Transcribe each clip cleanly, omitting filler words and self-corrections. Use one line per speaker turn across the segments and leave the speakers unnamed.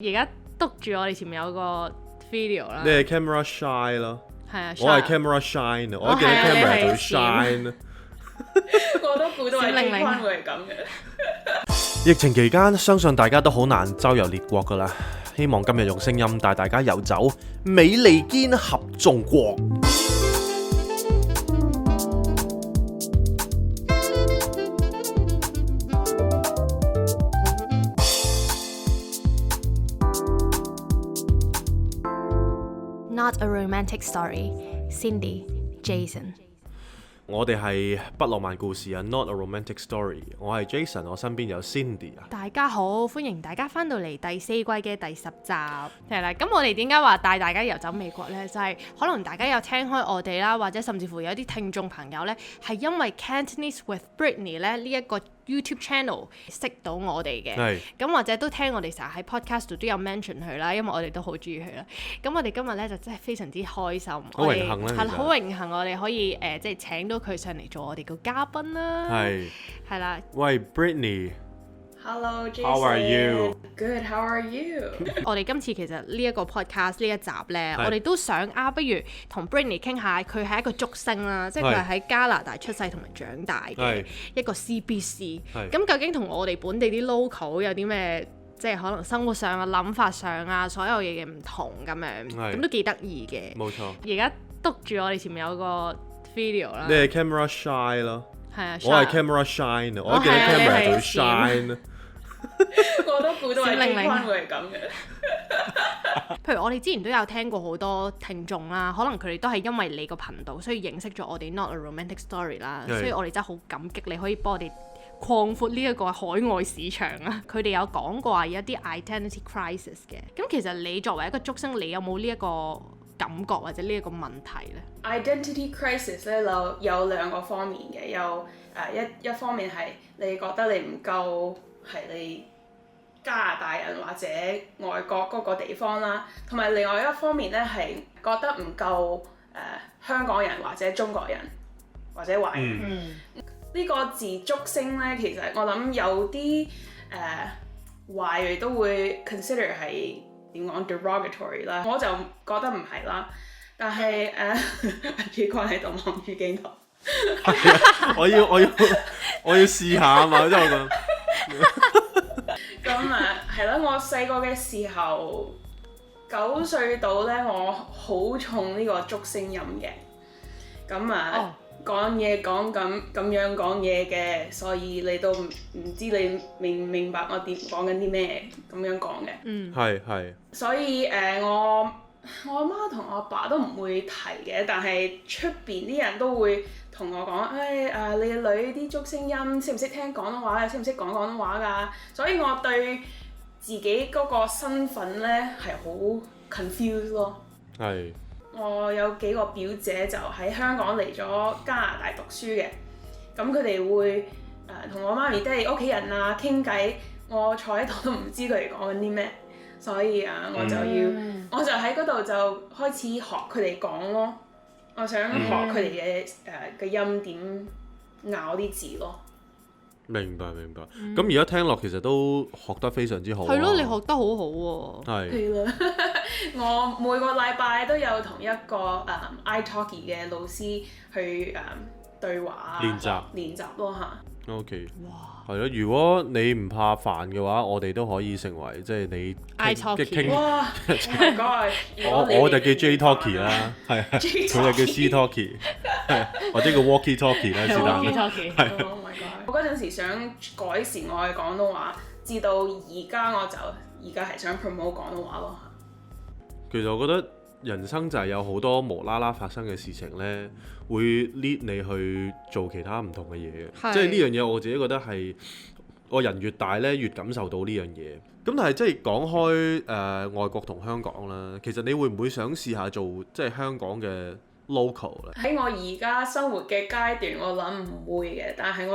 而家督住我哋前面有個 video 啦。
你係 camera shy 咯，
係啊，
我係 camera shine，我見到 camera 就會 shine。
我都估到係機關會係咁嘅。
疫情期間，相信大家都好難周遊列國噶啦。希望今日用聲音帶大家遊走美利堅合眾國。
Not a romantic story. Cindy, Jason。
我哋係不浪漫故事啊 ，Not a romantic story。我係 Jason，我身邊有 Cindy 啊。
大家好，歡迎大家翻到嚟第4季嘅第10集。係啦，咁我哋點解話帶大家遊走美國呢？就係可能大家有聽開我哋啦，或者甚至乎有啲聽眾朋友呢，係因為 Cantonese with Brittany 咧呢一個 YouTube channel 識到我哋嘅，咁或者都聽我哋成日喺 podcast 度都有 mention 佢啦，因為我哋都好中意佢啦。咁我哋今日咧就真係非常之開心，
好榮幸啦，
係好榮幸我哋可以即係請到佢上嚟做我哋個嘉賓啦。係啦。
喂 Brittany。Hello,
Jason.
How are you?
Good. How are you?
我哋今次其實呢一個 podcast 呢一集呢，我哋都想不如同 Brittany 傾下，佢係一個竹升啦，即係佢係喺加拿大出世同埋長大嘅一個 CBC。咁究竟同我哋本地啲 local 有啲咩，即係可能生活上啊、諗法上啊，所有嘢嘅唔同咁樣，咁都幾得意嘅。
冇錯。
而家督住我哋前面有個 video 啦。
你係 camera shy 咯。
係啊。
我係 camera shine，我見到 camera 就會 shine。
我都估到係機關會係咁嘅。
譬如我哋之前都有聽過好多聽眾啦，可能佢哋都係因為你個頻道，所以認識咗我哋 Not a Romantic Story 啦，所以我哋真係好感激你可以幫我哋擴闊呢一個海外市場啊！佢哋有講過話有啲 identity crisis 嘅，咁其實你作為一個竹升，你有冇呢一個感覺或者呢一個問題呢？
Identity crisis 咧有兩個方面嘅，有一方面係你覺得你唔夠係你加拿大人或者外國嗰個地方啦，同埋另外一方面咧係覺得唔夠香港人或者中國人或者華人。呢個字竹升咧，其實我諗有啲華裔都會 consider 係點講 derogatory 啦，我就覺得唔係啦。但係機關喺度望住鏡頭。
我要試下啊嘛，即係我講。
咁係啦，我細個嘅時候9歲到咧，我好重呢個竹升音嘅。咁講嘢講咁樣講嘢嘅，所以你都唔知你明唔明白我點講緊啲咩咁樣講嘅。
係。所
以我阿媽同我阿爸都唔會提嘅，但係出邊啲人都會同我講，你女啲竹升音識唔識聽廣東話啊？識唔識講廣東話㗎？所以我對自己嗰個身份咧係好 confused 咯。
係。
我有幾個表姐就喺香港嚟咗加拿大讀書嘅，咁佢哋會同我媽咪爹哋屋企人啊傾偈，我坐喺度都唔知佢哋講緊啲咩，所以我就喺嗰度就開始學佢哋講咯，我想學佢哋嘅音點咬啲字咯。
明白。咁而家聽落其實都學得非常之好。
係咯，你學得好好喎。
係啦，
我每個禮拜都有同一個iTalki 嘅老師去對話練習咯嚇。
OK。哇。係咯，如果你唔怕煩嘅話，我哋都可以成為即係你
iTalki。
哇！
我就叫 J-Talki 啦，係佢就叫 C-Talki，或者叫 Walkie-Talkie 啦，是但。
Oh my god！我嗰陣時想改善我嘅廣東話，至到而家係想 promote 廣東話咯。
其實我覺得人生就係有好多無啦啦發生嘅事情呢，會 lead 你去做其他唔同嘅嘢嘅。即係呢樣嘢我自己覺得係我人越大呢，越感受到呢樣嘢。咁但係即係講開外國同香港啦，其實你會唔會想試下做即係香港嘅 local 咧？
喺我而家生活嘅階段，我諗唔會嘅。但係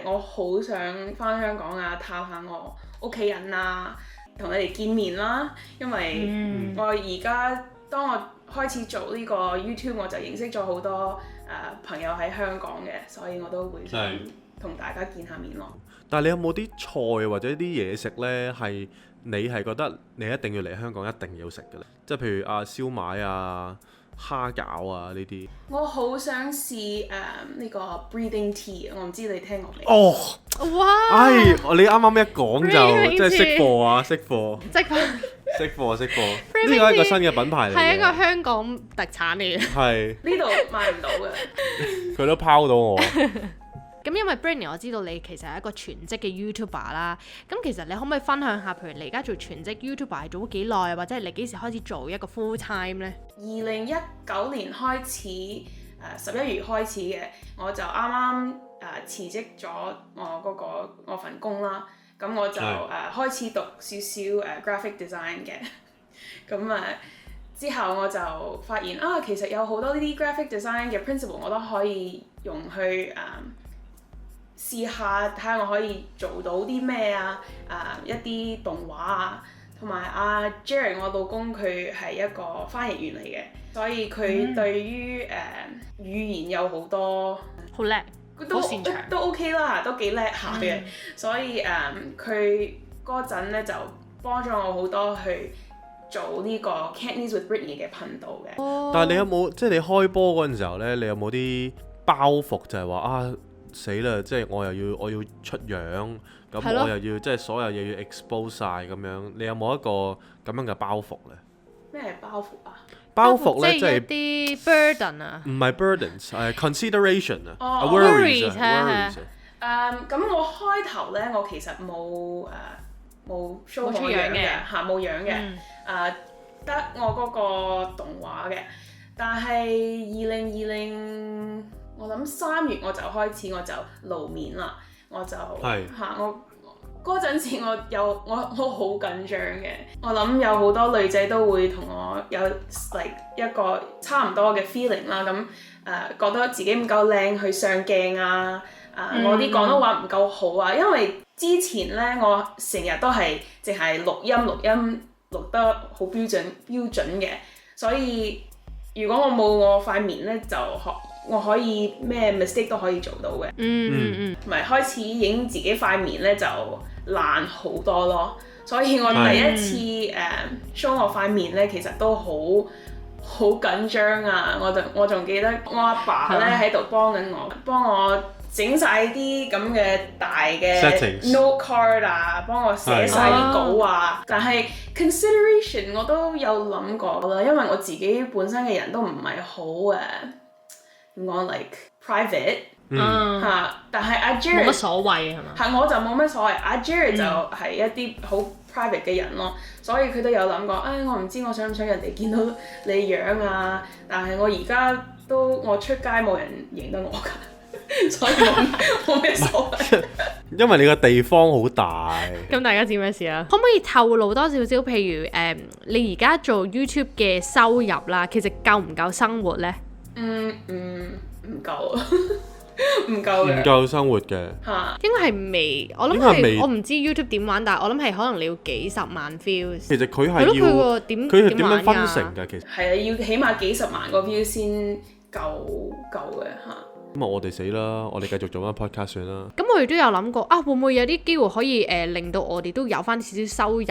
我好想返香港啊，探下我屋企人啊，同佢哋見面啦。因為我而家當我開始做呢個 YouTube，我就認識咗好多朋友喺香港嘅，所以我都會想同大家見下面咯。
但係你有冇啲菜或者啲嘢食呢？係你係覺得你一定要嚟香港一定要食嘅咧？即係譬如燒賣啊、蝦餃啊呢啲。
我好想試呢個 breathing tea， 我唔知你聽過未？
哦，
哇！
你啱啱一講
Breathing
就即係識貨啊，識貨，
即係佢
識貨，識貨。呢個係一個新嘅品牌嚟嘅，
係一個香港特產嚟嘅。
係
呢度買唔到嘅。
佢都拋到我。
咁因為 Britney 我知道你其實係一個全職嘅 YouTuber 啦，咁其實你可唔可以分享下，譬如你而家做全職 YouTuber 係做咗幾耐，或者係你幾時開始做一個 full time 呢
2019年開始，11月開始嘅，我就啱啱辭職咗我份工啦，咁我就開始讀少少graphic design 嘅，咁之後我就發現其實有好多呢啲 graphic design 嘅 principle 我都可以用去試下睇下我可以做到啲咩一啲動畫啊，同埋Jared 我老公佢係一個翻譯員嚟嘅，所以佢對於語言有好多
好叻，好擅長，
都 OK 啦，都幾叻下嘅，所以佢嗰陣咧就幫咗我好多去做呢個 Cantonese with Britney 嘅頻道嘅。
但係你有冇即係你開波嗰陣時候咧，你有冇啲包袱就係話死啦！即係我要出樣，咁我又要即係所有嘢要 expose 晒咁樣。你有冇一個咁樣嘅包袱咧？
咩係包袱啊？
包袱咧即係
一啲 burden 啊，
唔係 burdens， 係 consideration 啊
，worries。
咁我開頭咧，我其實冇 show 我樣嘅嚇，冇樣嘅，得我嗰個動畫嘅。但係2020我諗3月我就開始我就露面啦，我就我嗰陣時我好緊張嘅，我諗有好多女仔都會同我有一個差唔多嘅 feeling 啦，咁覺得自己唔夠靚去上鏡我啲廣東話唔夠好啊，因為之前咧我成日都係淨係錄音錄得好標準嘅，所以如果我冇我塊面咧就我可以咩 mistake 都可以做到嘅，同埋開始影自己塊面咧就爛好多咯，所以我第一次show 我塊面咧其實都好緊張啊！我仲記得我阿爸咧喺度幫我整晒啲咁嘅大嘅 note card 幫我寫晒啲稿但係 consideration 我都有諗過啦，因為我自己本身嘅人都唔係好點講 like private 但係阿 Jared
冇乜所謂係嘛？
係我就冇乜所謂，阿 Jared 就係一啲好 private 嘅人咯，所以佢都有諗過，我唔知我想唔想人哋見到你樣但係我而家我出街冇人認得我㗎，所以冇咩所謂。
因為你個地方好大。
咁大家知咩事啊？可唔可以透露多少少？譬如你而家做 YouTube 嘅收入啦，其實夠唔夠生活呢？
唔夠。唔夠
生活嘅
應該係未，我諗係我唔知 YouTube 點玩，但係我諗係可能你要幾十萬 views。
其實佢係要
點
樣分成㗎？其實
係要起碼幾十萬個 view 先夠嘅
咁我哋死啦！我哋繼續做翻 podcast 算啦。
咁我哋都有諗過會唔會有啲機會可以令到我哋都有翻少少收入，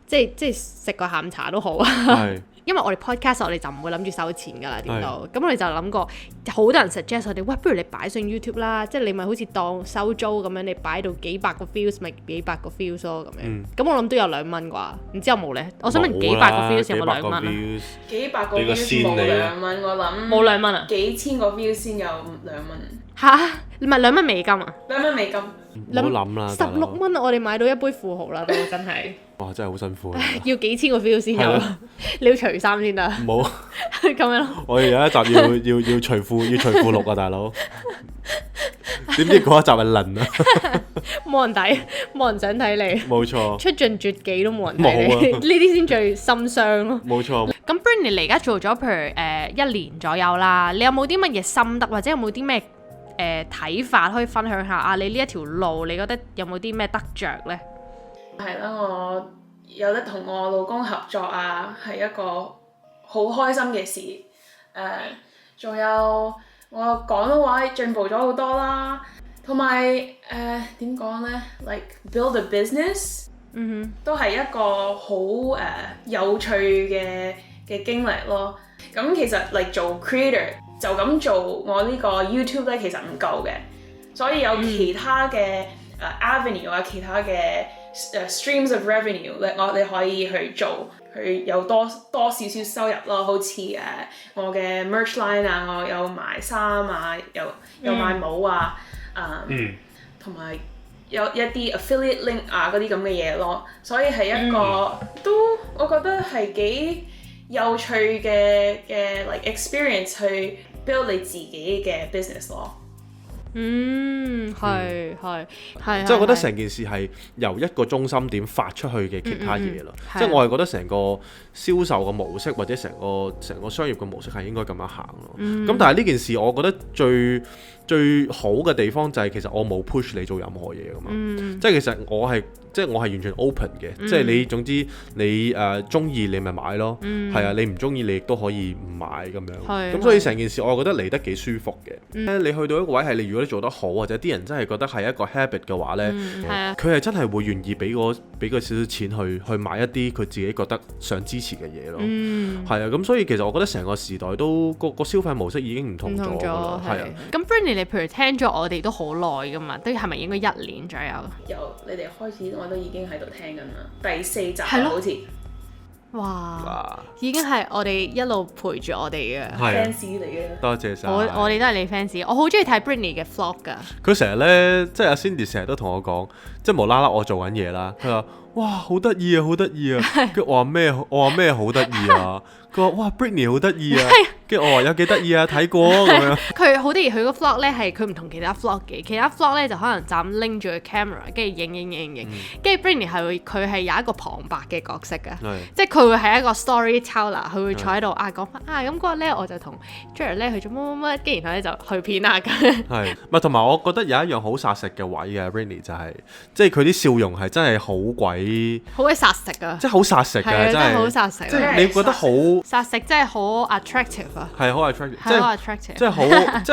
即係食個下午茶都好啊。因為我哋 podcast 我哋就唔會諗住收錢㗎啦，點都咁我哋就諗過，好多人 suggest 我哋，喂，不如你擺上 YouTube 啦，即係你咪好似當收租咁樣，你擺到幾百個 views 咪幾百個 views 咯咁樣。咁我諗都有2蚊啩，唔知有冇咧？我想問幾百個 views 有冇2蚊啊？
幾百個 views 冇2蚊，我諗
冇2蚊啊？
幾千個 views 先有2蚊。
嚇！你咪2蚊美金啊
？2蚊美金。
唔好諗啦
，16蚊我哋買到一杯富豪啦，都真係。
哇！真係好辛苦
要幾千個 view 先有，你要除衫先得。
冇
咁樣咯。
我哋有一集要除褲錄啊，大佬。點知嗰一集係零啊？
冇人睇，冇人想睇你。
冇錯。出
盡絕技都冇人睇你，呢啲先最心傷咯。
冇錯。
咁 Britney 你而家做咗譬如1年左右啦，你有冇啲乜嘢心得，或者有冇啲咩睇法可以分享下你呢一條路，你覺得有冇啲咩得着呢？
係啦，我有得同我老公合作係一個好開心嘅事。仲有我廣東話進步咗好多啦，同埋點講呢 like build a business 都係一個好有趣嘅經歷咯。咁其實嚟做 creator 就咁做我呢個 YouTube 咧，其實唔夠嘅，所以有其他嘅avenue 啊，其他嘅streams of revenue 你可以去做，去有多少少收入咯。好似我嘅 merch line 啊，我有賣衫啊，有賣帽啊，同埋有一啲 affiliate link 啊嗰啲咁嘅嘢咯。所以係一個都我覺得係幾有趣嘅like experience 去 build 你自己嘅 business 咯。
係，
即係我覺得成件事係由一個中心點發出去嘅其他嘢咯。即係我係覺得成個銷售嘅模式或者成個商業嘅模式係應該咁樣行咯。咁但係呢件事我覺得最好嘅地方就係其實我冇 push 你做任何嘢噶嘛。即係其實我係完全 open 嘅。即係你總之你中意你咪買咯。係啊，你唔中意你亦都可以唔買咁樣。咁所以成件事我覺得嚟得幾舒服嘅。你去到一個位係你如果你做得好或者啲人真係覺得係一個 habit 嘅話呢，佢係真係會願意俾個少少錢去買一啲佢自己覺得想支持嘅嘢咯。係啊，咁所以其實我覺得成個時代都個消費模式已經唔同咗㗎啦。係啊。
咁 Britney 你譬如聽咗我哋都好耐㗎嘛，都係咪應該1年左右？
由你哋開始我都已經喺度聽緊啦，第4集好似。
哇！已經係我哋一路陪住我哋嘅
fans 嚟嘅。
多謝晒。
我哋都係你 fans， 我好中意睇 Britney 嘅 vlog 㗎。
佢成日咧，即係阿 Cindy 成日都同我講，即係無啦啦我做緊嘢啦，佢話：哇，好得意啊，好得意啊！跟住我話咩好得意啊？佢話：哇 ，Britney 好得意啊！跟住我話有幾得意啊，睇過咁樣。
佢好得意，佢個 vlog 咧係佢唔同其他 vlog 嘅，其他 vlog 咧就可能就咁拎住個 camera，跟住影，跟住 Britney 佢係有一個旁白嘅角色㗎，即係佢會係一個 storyteller，佢會坐喺度講翻咁嗰日咧我就同 Jared 咧去咗乜，跟住然後咧就去片啊咁。
係，咪同埋我覺得有一樣好殺食嘅位嘅 Britney 就係，即係佢啲笑容係真係好鬼殺食啊！即係好殺食㗎，真係好殺食。即係你覺得好
殺食，真係好 attractive 啊！
係好 attractive，即係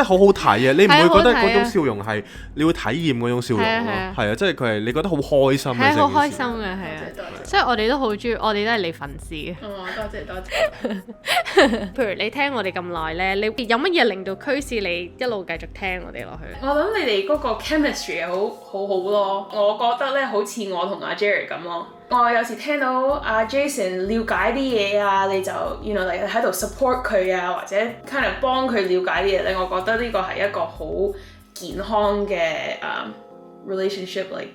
好好睇啊！你唔會覺得嗰種笑容係你會體驗嗰種笑容咯？係啊，即係佢係你覺得好開心嘅。係好開心嘅，係啊！
所以我哋都好中意，我哋都係你粉絲嘅。
多謝。
譬如你聽我哋咁耐咧，你有乜嘢令到驅使你一路繼續聽我哋落去？
我諗你哋嗰個 chemistry 係好咯，我覺得咧好似我同阿 Jared 咁咯。我有時聽到阿 Jason 了解啲嘢啊，你就你喺度 support 佢啊，或者 kind of 幫佢了解啲嘢咧，我覺得呢個係一個好健康嘅relationship like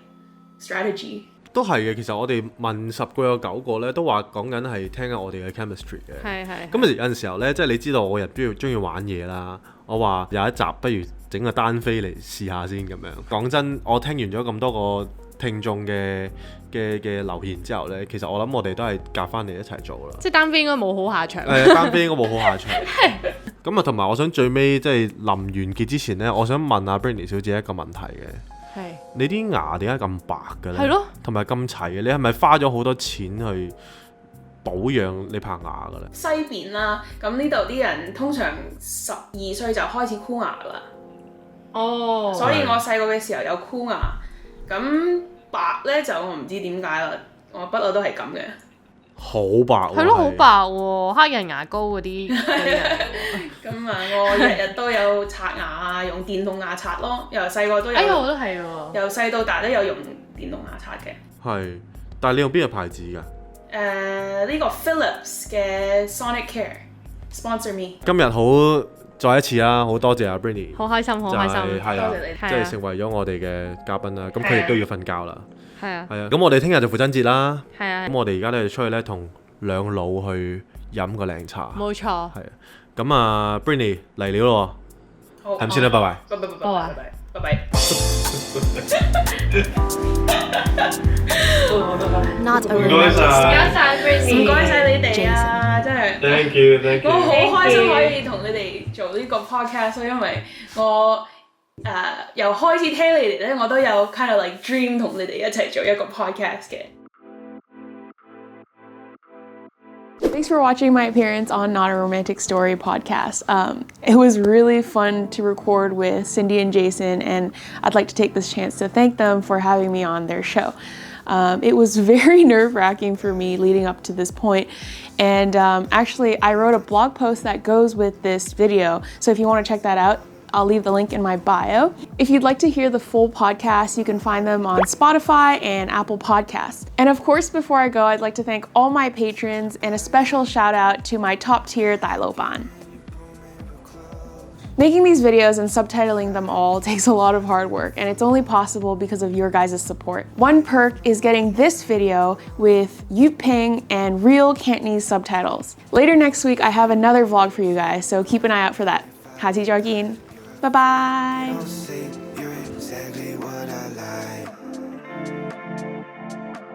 strategy。
都係嘅，其實我哋問10個有9個咧，都話講緊係聽緊我哋嘅 chemistry 嘅。係。咁有陣時候咧，即係你知道我人都要中意玩嘢啦。我話有一集不如整個單飛嚟試下先咁樣。講真，我聽完咗咁多個聽眾嘅留言之後咧，其實我諗我哋都係夾翻嚟一齊做啦。
即係單飛應該冇好下場。
單飛應該冇好下場。咁啊，同埋我想最尾即係臨完結之前咧，我想問阿 Britney 小姐一個問題嘅。係。你啲牙點解咁白嘅咧？係咯。同埋咁齊嘅，你係咪花咗好多錢去保養你棚牙㗎咧？
西邊啦，咁呢度啲人通常12歲就開始箍牙啦。哦。所以我細個嘅時候有箍牙，咁白咧就我唔知點解啦，我不嬲都係咁嘅。
好白喎！
係咯，好白喎，黑人牙膏嗰啲。
咁啊，我日日都有刷牙啊，用電動牙刷咯，由細個都有。
我都係喎。由
細到大都有用電動牙刷嘅。
係，但係你用邊個牌子㗎？
呢個 Philips 嘅 Sonic Care sponsor me。
今日好再一次啦，好多謝阿 Britney。
好開心，好開心。
多謝你，
即係成為咗我哋嘅嘉賓啦。咁佢亦都要瞓覺啦。
係啊。
咁我哋聽日就父親節啦。
係啊。咁
我哋而家咧出去咧同兩老去飲個靚茶。
冇錯。係啊。
咁啊 Britney 嚟了咯。好。係咁先啦，拜拜。
拜拜。唔該晒 Britney，唔該晒你哋啊，真係。
Thank you。
我好開心可以同你哋做呢個 podcast， 因為我由開始聽你哋咧，我都有 kind of like dream 同你哋一齊做一個 podcast 嘅。Thanks for watching my appearance on Not a Romantic Story podcast. It was really fun to record with Cindy and Jason, and I'd like to take this chance to thank them for having me on their show.
It was very nerve-wracking for me leading up to this point. And actually, I wrote a blog post that goes with this video. So if you want to check that out, I'll leave the link in my bio. If you'd like to hear the full podcast, you can find them on Spotify and Apple Podcasts. And of course, before I go, I'd like to thank all my patrons and a special shout out to my top tier Thailoban. Making these videos and subtitling them all takes a lot of hard work, and it's only possible because of your guys' support. One perk is getting this video with Yu Ping and real Cantonese subtitles. Later next week, I have another vlog for you guys, so keep an eye out for that. Hati Jargin. Bye-bye.
You're exactly what I like.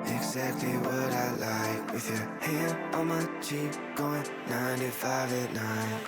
Exactly what I like. With your hand on my cheek, going 95 at night.